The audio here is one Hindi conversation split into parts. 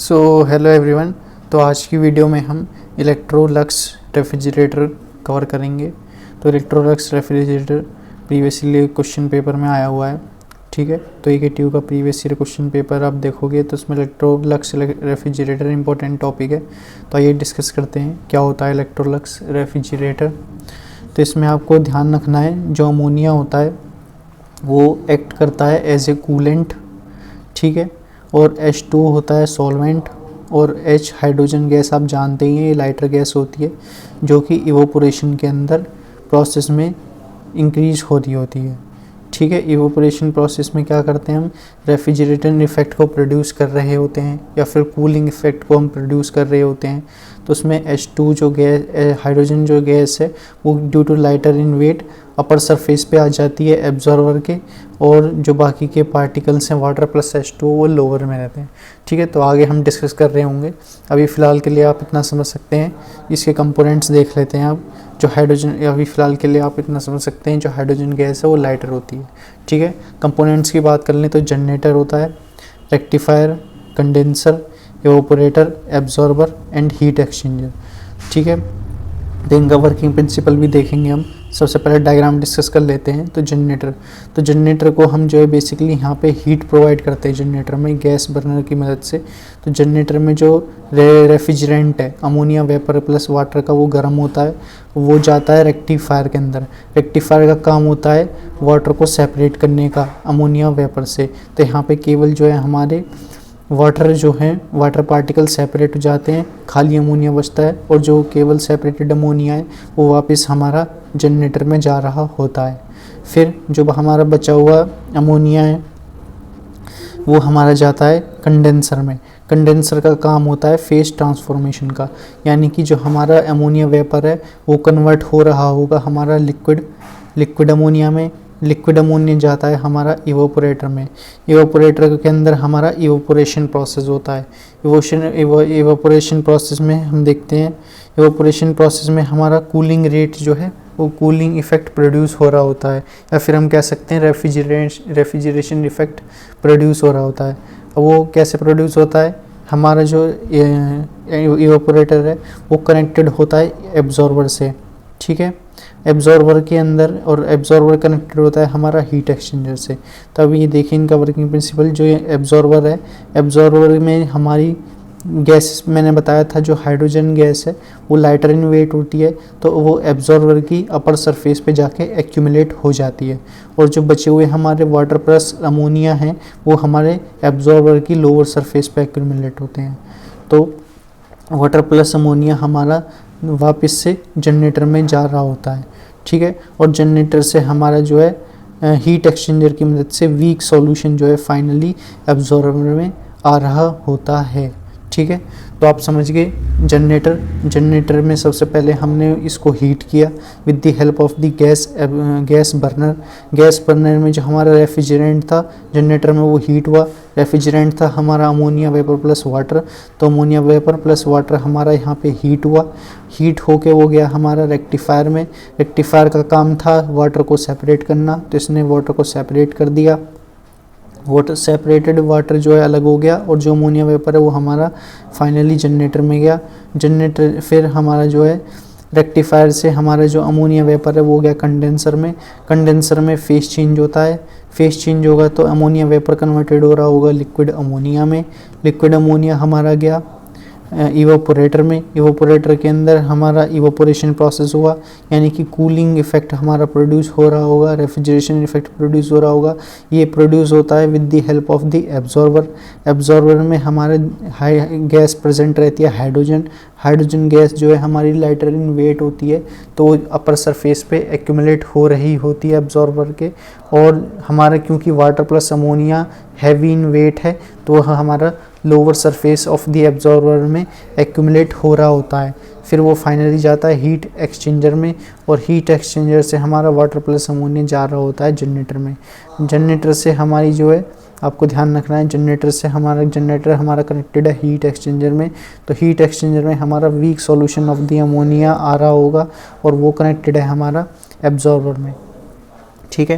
Hello everyone. तो आज की वीडियो में हम इलेक्ट्रोलक्स रेफ्रिजरेटर कवर करेंगे। तो Electrolux refrigerator previously question paper में आया हुआ है, ठीक है। तो AKTU का प्रीवियस ईयर क्वेश्चन पेपर आप देखोगे तो उसमें इलेक्ट्रोलक्स रेफ्रिजरेटर इंपॉर्टेंट टॉपिक है। तो आइए डिस्कस करते हैं क्या होता है इलेक्ट्रोलक्स रेफ्रिजरेटर। तो इसमें आपको ध्यान रखना है, जो अमोनिया होता है वो एक्ट करता है एज ए कूलेंट, ठीक है। और H2 होता है सॉल्वेंट, और H हाइड्रोजन गैस आप जानते ही हैं, ये लाइटर गैस होती है जो कि इवोपोरेशन के अंदर प्रोसेस में इंक्रीज हो रही होती है, ठीक है। इवोपोरेशन प्रोसेस में क्या करते हैं हम, रेफ्रिजरेटर इफेक्ट को प्रोड्यूस कर रहे होते हैं या फिर कूलिंग इफेक्ट को हम प्रोड्यूस कर रहे होते हैं। तो उसमें H2 जो गैस, हाइड्रोजन जो गैस है वो due to lighter in weight upper surface पे आ जाती है एब्जॉर्वर के, और जो बाकी के पार्टिकल्स हैं वाटर प्लस H2 वो लोअर में रहते हैं, ठीक है। तो आगे हम डिस्कस कर रहे होंगे, अभी फ़िलहाल के लिए आप इतना समझ सकते हैं। इसके कंपोनेंट्स देख लेते हैं आप। जो हाइड्रोजन, अभी फ़िलहाल के लिए आप इतना समझ सकते हैं, जो हाइड्रोजन गैस है वो लाइटर होती है, ठीक है। कंपोनेंट्स की बात कर लें तो जनरेटर होता है, rectifier, condenser, evaporator, absorber and heat exchanger, ठीक है। तो इनका वर्किंग प्रिंसिपल भी देखेंगे हम। सबसे पहले डायग्राम डिस्कस कर लेते हैं। तो जनरेटर को हम जो है बेसिकली यहाँ पे हीट प्रोवाइड करते हैं जनरेटर में गैस बर्नर की मदद से। तो जनरेटर में जो रेफ्रिजरेंट है अमोनिया वेपर प्लस वाटर का, वो गर्म होता है, वो जाता है रेक्टिफायर के अंदर। रेक्टिफायर का काम होता है वाटर को सेपरेट करने का अमोनिया वेपर से। तो यहाँ पे केवल जो है हमारे वाटर जो हैं, वाटर पार्टिकल सेपरेट हो जाते हैं, खाली अमोनिया बचता है, और जो केवल सेपरेटेड अमोनिया है वो वापस हमारा जनरेटर में जा रहा होता है। फिर जो हमारा बचा हुआ अमोनिया है वो हमारा जाता है कंडेंसर में। कंडेंसर का काम होता है फेज ट्रांसफॉर्मेशन का, यानी कि जो हमारा अमोनिया वेपर है वो कन्वर्ट हो रहा होगा हमारा लिक्विड अमोनिया में। लिक्विड अमोनिया जाता है हमारा इवोपोरेटर में। इवोपोरेटर के अंदर हमारा इवोपोरेशन प्रोसेस होता है। इवोपोरेशन प्रोसेस में हम देखते हैं, इवोपोरेशन प्रोसेस में हमारा कूलिंग रेट जो है वो कूलिंग इफेक्ट प्रोड्यूस हो रहा होता है, या फिर हम कह सकते हैं रेफ्रिजरेशन इफेक्ट प्रोड्यूस हो रहा होता है। अब वो कैसे प्रोड्यूस होता है, हमारा जो इवोपोरेटर है वो कनेक्टेड होता है एब्जॉर्बर से, ठीक है। एब्जॉर्बर के अंदर, और एब्जॉर्बर कनेक्टेड होता है हमारा हीट एक्सचेंजर से। तो अभी ये देखिए इनका वर्किंग प्रिंसिपल। जो ये एब्जॉर्बर है, एब्जॉर्बर में हमारी गैस मैंने बताया था, जो हाइड्रोजन गैस है वो लाइटर इन वेट होती है, तो वो एब्जॉर्बर की अपर सरफेस पे जाके एक्यूमुलेट हो जाती है, और जो बचे हुए हमारे वाटर प्लस अमोनिया हैं वो हमारे एब्जॉर्बर की लोअर सरफेस पे एक्यूमुलेट होते हैं। तो वाटर प्लस अमोनिया हमारा वापस से जनरेटर में जा रहा होता है, ठीक है। और जनरेटर से हमारा जो है हीट एक्सचेंजर की मदद से वीक सॉल्यूशन जो है फाइनली एब्जॉर्बर में आ रहा होता है, ठीक है। तो आप समझ गए जनरेटर में सबसे पहले हमने इसको हीट किया with the help of the gas burner में जो हमारा रेफ्रिजरेंट था जनरेटर में वो हीट हुआ। रेफ्रिजरेंट था हमारा अमोनिया वेपर प्लस वाटर, तो अमोनिया वेपर प्लस वाटर हमारा यहाँ पे हीट हुआ। हीट होके वो गया हमारा रेक्टिफायर में। रेक्टिफायर का काम था वाटर को सेपरेट करना, तो इसने वाटर को सेपरेट कर दिया। वाटर सेपरेटेड वाटर जो है अलग हो गया, और जो अमोनिया वेपर है वो हमारा फाइनली जनरेटर में गया। जनरेटर फिर हमारा जो है रेक्टिफायर से हमारा जो अमोनिया वेपर है वो गया कंडेंसर में। कंडेंसर में फेस चेंज होता है, फेस चेंज होगा तो अमोनिया वेपर कन्वर्टेड हो रहा होगा लिक्विड अमोनिया में। लिक्विड अमोनिया हमारा गया इवोपोरेटर में। इवोपोरेटर के अंदर हमारा इवोपोरेशन प्रोसेस हुआ, यानी कि कूलिंग इफेक्ट हमारा प्रोड्यूस हो रहा होगा, रेफ्रिजरेशन इफेक्ट प्रोड्यूस हो रहा होगा। ये प्रोड्यूस होता है with the help of the absorber. Absorber में हमारे गैस प्रेजेंट रहती है हाइड्रोजन गैस जो है हमारी लाइटर इन वेट होती है, तो अपर सरफेस पे एक्यूमुलेट हो रही होती है एब्जॉर्बर के। और हमारा क्योंकि water plus ammonia heavy in weight है, तो हमारा lower surface of the absorber में एक्यूमुलेट हो रहा होता है। फिर वो फाइनली जाता है हीट एक्सचेंजर में, और हीट एक्सचेंजर से हमारा वाटर प्लस अमोनिया जा रहा होता है जनरेटर में। जनरेटर से हमारी जो है, आपको ध्यान रखना है, जनरेटर हमारा कनेक्टेड है हीट एक्सचेंजर में। तो हीट एक्सचेंजर में हमारा weak solution of the ammonia आ रहा होगा, और वो कनेक्टेड है हमारा एब्जॉर्बर में, ठीक है।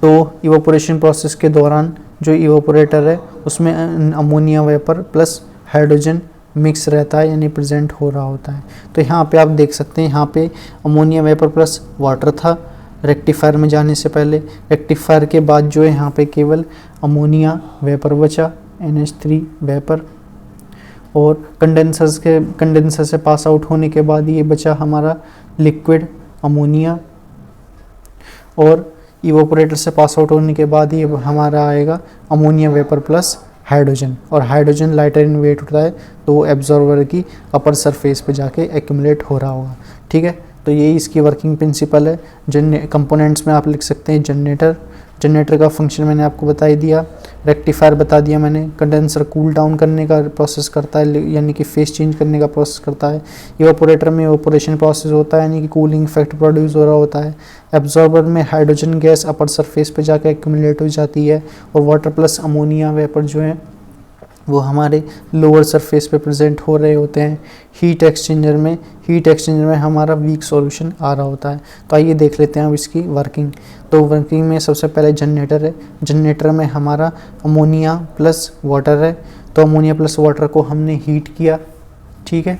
तो इवोपोरेशन प्रोसेस के दौरान जो इवोपोरेटर है उसमें ammonia vapour plus hydrogen mix रहता है यानी प्रेजेंट हो रहा होता है। तो यहाँ पे आप देख सकते हैं, यहाँ पे अमोनिया वेपर प्लस वाटर था रेक्टिफायर में जाने से पहले। रेक्टिफायर के बाद जो है यहाँ पे केवल अमोनिया वेपर बचा, NH3 वेपर, और कंडेंसर से पास आउट होने के बाद ये बचा हमारा लिक्विड अमोनिया, और इवोपोरेटर से पास आउट होने के बाद ये हमारा आएगा अमोनिया वेपर प्लस हाइड्रोजन, और हाइड्रोजन लाइटर इन वेट होता है तो वो एब्जॉर्बर की अपर सरफेस पे जाके एक्यूमुलेट हो रहा होगा। ठीक है, तो यही इसकी वर्किंग प्रिंसिपल है। कंपोनेंट्स में आप लिख सकते हैं जनरेटर का फंक्शन मैंने आपको बता ही दिया, रेक्टिफायर बता दिया मैंने, कंडेंसर कूल डाउन करने का प्रोसेस करता है यानी कि फेस चेंज करने का प्रोसेस करता है, इवापोरेटर में इवापोरेशन प्रोसेस होता है यानी कि कूलिंग इफेक्ट प्रोड्यूस हो रहा होता है, एब्जॉर्बर में हाइड्रोजन गैस अपर सरफेस पे जाकर एक्यूमुलेट हो जाती है, और वाटर प्लस अमोनिया वेपर जो है वो हमारे लोअर सरफेस पे प्रेजेंट हो रहे होते हैं। हीट एक्सचेंजर में हमारा वीक सॉल्यूशन आ रहा होता है। तो आइए देख लेते हैं अब इसकी वर्किंग। तो वर्किंग में सबसे पहले जनरेटर है, जनरेटर में हमारा अमोनिया प्लस वाटर है, तो अमोनिया प्लस वाटर को हमने हीट किया। ठीक है,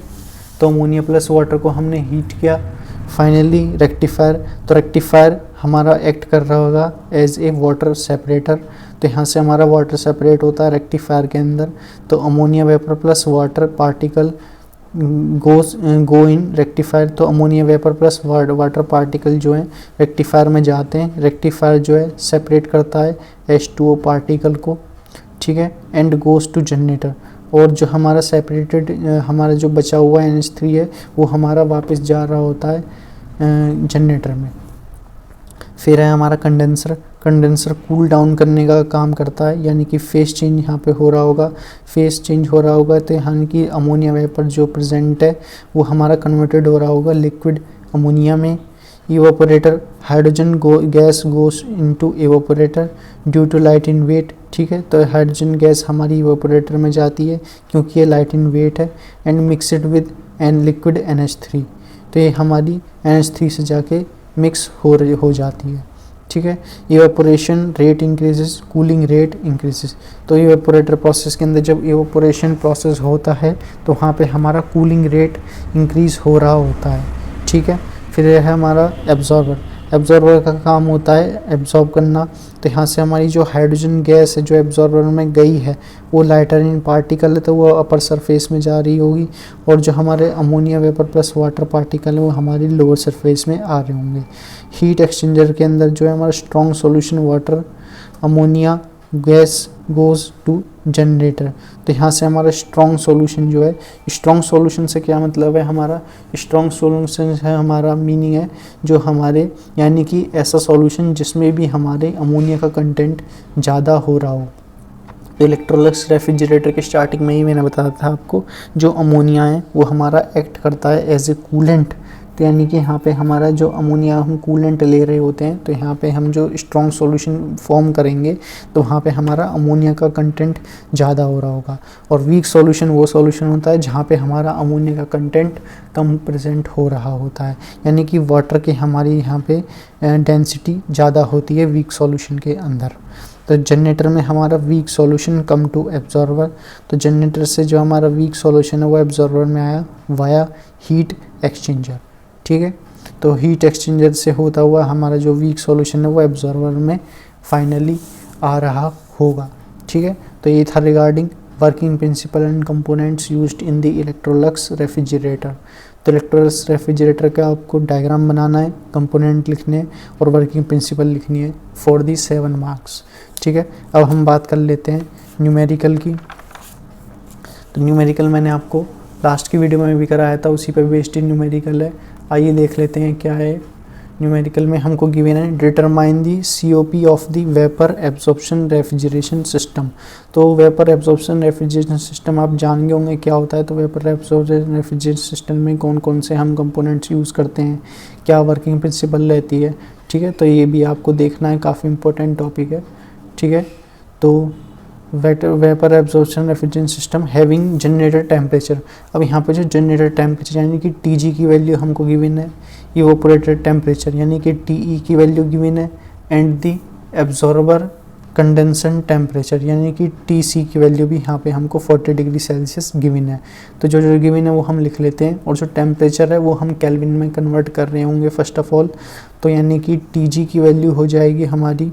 तो अमोनिया प्लस वाटर को हमने हीट किया। फाइनली रेक्टिफायर, तो रेक्टिफायर हमारा एक्ट कर रहा होगा एज ए वाटर सेपरेटर, तो यहाँ से हमारा वाटर सेपरेट होता है रेक्टिफायर के अंदर। तो ammonia vapour plus water particle go in rectifier, तो ammonia vapour plus water particle जो है रेक्टिफायर में जाते हैं। रेक्टिफायर जो है सेपरेट करता है H2O पार्टिकल को। ठीक है, एंड गोज टू जनरेटर, और जो हमारा सेपरेटेड हमारा जो बचा हुआ NH3 है वो हमारा वापस जा रहा होता है जनरेटर में। फिर है हमारा कंडेंसर कूल डाउन करने का काम करता है यानी कि फेस चेंज यहाँ पे हो रहा होगा, तो यानी कि अमोनिया वेपर जो प्रेजेंट है वो हमारा कन्वर्टेड हो रहा होगा लिक्विड अमोनिया में। Evaporator, hydrogen gas goes into evaporator due to light in weight. ठीक है, तो हाइड्रोजन गैस हमारी इवापोरेटर में जाती है क्योंकि ये लाइट इन वेट है, and mixed with an liquid NH3, तो ये हमारी NH3 से जाके मिक्स हो जाती है। ठीक है, evaporation rate increases, cooling rate increases, तो इवेपोरेटर प्रोसेस के अंदर जब इवेपोरेशन प्रोसेस होता है तो वहाँ पे हमारा कूलिंग रेट इंक्रीज हो रहा होता है। ठीक है, फिर है हमारा एब्जॉर्बर का काम होता है एब्जॉर्ब करना, तो यहाँ से हमारी जो हाइड्रोजन गैस है जो एब्जॉर्बर में गई है वो लाइटर इन पार्टिकल है तो वो अपर सरफेस में जा रही होगी, और जो हमारे ammonia vapour plus water particle है वो हमारी लोअर सरफेस में आ रहे होंगे। हीट एक्सचेंजर के अंदर जो है हमारा strong solution water ammonia gas goes to generator, तो यहाँ से हमारा स्ट्रॉन्ग सॉल्यूशन जो है, स्ट्रॉन्ग सॉल्यूशन से क्या मतलब है, हमारा स्ट्रॉन्ग सॉल्यूशन है हमारा मीनिंग है जो हमारे यानी कि ऐसा सॉल्यूशन जिसमें भी हमारे अमोनिया का कंटेंट ज़्यादा हो रहा हो। तो इलेक्ट्रोलक्स रेफ्रिजरेटर के स्टार्टिंग में ही मैंने बताया था आपको, जो अमोनिया है वो हमारा एक्ट करता है एज ए कूलेंट, तो यानी कि यहाँ पे हमारा जो अमोनिया हम कूलेंट ले रहे होते हैं तो यहाँ पे हम जो स्ट्रॉन्ग सॉल्यूशन फॉर्म करेंगे तो वहाँ पे हमारा अमोनिया का कंटेंट ज़्यादा हो रहा होगा, और वीक सॉल्यूशन वो सॉल्यूशन होता है जहाँ पे हमारा अमोनिया का कंटेंट कम प्रेजेंट हो रहा होता है, यानी कि वाटर की हमारी यहाँ पे डेंसिटी ज़्यादा होती है वीक सॉल्यूशन के अंदर। तो जनरेटर में हमारा weak solution come to absorber, तो जनरेटर से जो हमारा वीक सॉल्यूशन है वो एब्जॉर्बर में आया वाया हीट एक्सचेंजर। ठीक है, तो हीट एक्सचेंजर से होता हुआ हमारा जो वीक सॉल्यूशन है वो एब्जॉर्बर में फाइनली आ रहा होगा। ठीक है, तो ये था regarding working principle and components used in the Electrolux refrigerator. तो इलेक्ट्रोलक्स रेफ्रिजरेटर का आपको डायग्राम बनाना है, कंपोनेंट लिखने हैं और वर्किंग प्रिंसिपल लिखनी है फॉर दी 7 मार्क्स। ठीक है, अब हम बात कर लेते हैं न्यूमेरिकल की। तो न्यूमेरिकल मैंने आपको लास्ट की वीडियो में भी कराया था, उसी पर बेस्ड न्यूमेरिकल है। आइए देख लेते हैं क्या है न्यूमेरिकल में। हमको गिवन है determine the COP of the vapour absorption refrigeration system. तो वेपर एब्जॉर्प्शन रेफ्रिजरेशन सिस्टम आप जान गए होंगे क्या होता है। तो वेपर एब्जॉर्प्शन रेफ्रिजरेशन सिस्टम में कौन कौन से हम कंपोनेंट्स यूज़ करते हैं, क्या वर्किंग प्रिंसिपल रहती है। ठीक है, तो ये भी आपको देखना है, काफ़ी इंपॉर्टेंट टॉपिक है। ठीक है, तो vapour absorption refrigeration system having generator temperature. अब यहाँ पे जो जनरेटर टेम्परेचर यानी कि TG की वैल्यू हमको गिवन है, इवोपोरेटर टेम्परेचर यानी कि TE की वैल्यू गिवन है, and the absorber condensation temperature यानी कि TC की वैल्यू भी यहाँ पे हमको 40 डिग्री सेल्सियस गिवन है। तो जो जो गिवन है वो हम लिख लेते हैं, और जो टेम्परेचर है वो हम केल्विन में कन्वर्ट कर रहे होंगे फर्स्ट ऑफ ऑल। तो यानी कि TG की वैल्यू हो जाएगी हमारी,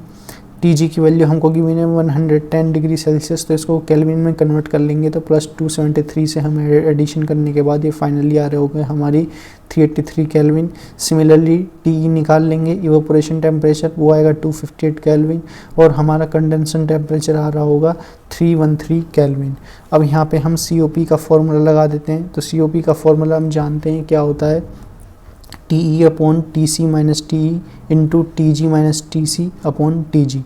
TG की वैल्यू हमको गिवन है 110 डिग्री सेल्सियस, तो इसको केल्विन में कन्वर्ट कर लेंगे तो प्लस 273 से हम एडिशन करने के बाद ये फाइनली आ रहे होंगे हमारी 383 केल्विन। सिमिलरली TE निकाल लेंगे, इवेपोरेशन टेम्परेचर वो आएगा 258 केल्विन, और हमारा कंडेंसन टेम्परेचर आ रहा होगा 313 केल्विन। अब यहाँ पे हम COP का फॉर्मूला लगा देते हैं। तो COP का फॉर्मूला हम जानते हैं क्या होता है, TE upon TC minus TE into TG minus TC upon TG।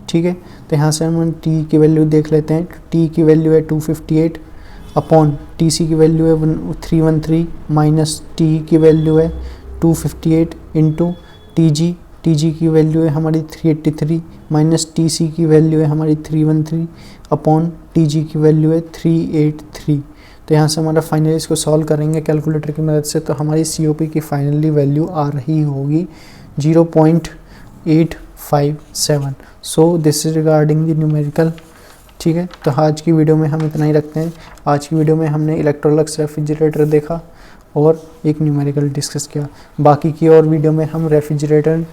ठीक है, तो यहाँ से हम TE की वैल्यू देख लेते हैं। TE की वैल्यू है 258 अपॉन TC की वैल्यू है 313 माइनस TE की वैल्यू है 258 इंटू TG की वैल्यू है हमारी 383 माइनस TC की वैल्यू है हमारी 313 अपॉन TG की वैल्यू है 383। तो यहाँ से हमारा फाइनली इसको सॉल्व करेंगे कैलकुलेटर की मदद से, तो हमारी COP की फाइनली वैल्यू आ रही होगी 0.857। So this is regarding the numerical. ठीक है, तो आज की वीडियो में हम इतना ही रखते हैं। आज की वीडियो में हमने इलेक्ट्रोलक्स रेफ्रिजरेटर देखा और एक न्यूमेरिकल डिस्कस किया। बाकी की और वीडियो में हम रेफ्रिजरेंट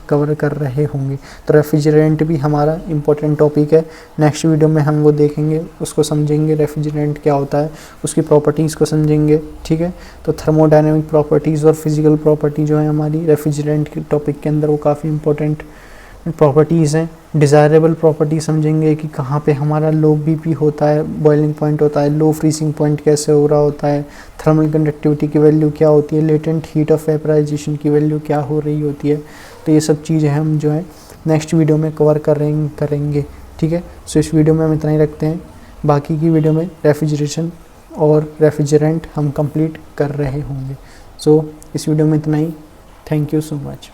कवर कर रहे होंगे। तो रेफ्रिजरेंट भी हमारा इम्पोर्टेंट टॉपिक है। नेक्स्ट वीडियो में हम वो देखेंगे, उसको समझेंगे रेफ्रिजरेंट क्या होता है, उसकी प्रॉपर्टीज़ को समझेंगे। ठीक है, तो थर्मोडायनेमिक प्रॉपर्टीज़ और फिजिकल प्रॉपर्टी जो है हमारी रेफ्रिजरेंट के टॉपिक के अंदर वो काफ़ी इंपॉर्टेंट प्रॉपर्टीज़ हैं। डिज़ायरेबल प्रॉपर्टी समझेंगे कि कहाँ पे हमारा लो BP होता है, बॉइलिंग पॉइंट होता है, लो फ्रीजिंग पॉइंट कैसे हो रहा होता है, थर्मल कंडक्टिविटी की वैल्यू क्या होती है, लेटेंट हीट ऑफ वेपराइजेशन की वैल्यू क्या हो रही होती है। तो ये सब चीज़ें हम जो है नेक्स्ट वीडियो में कवर करेंगे। ठीक है, सो इस वीडियो में हम इतना ही रखते हैं। बाकी की वीडियो में रेफ्रिजरेशन और रेफ्रिजरेंट हम कंप्लीट कर रहे होंगे। सो इस वीडियो में इतना ही। Thank you so much.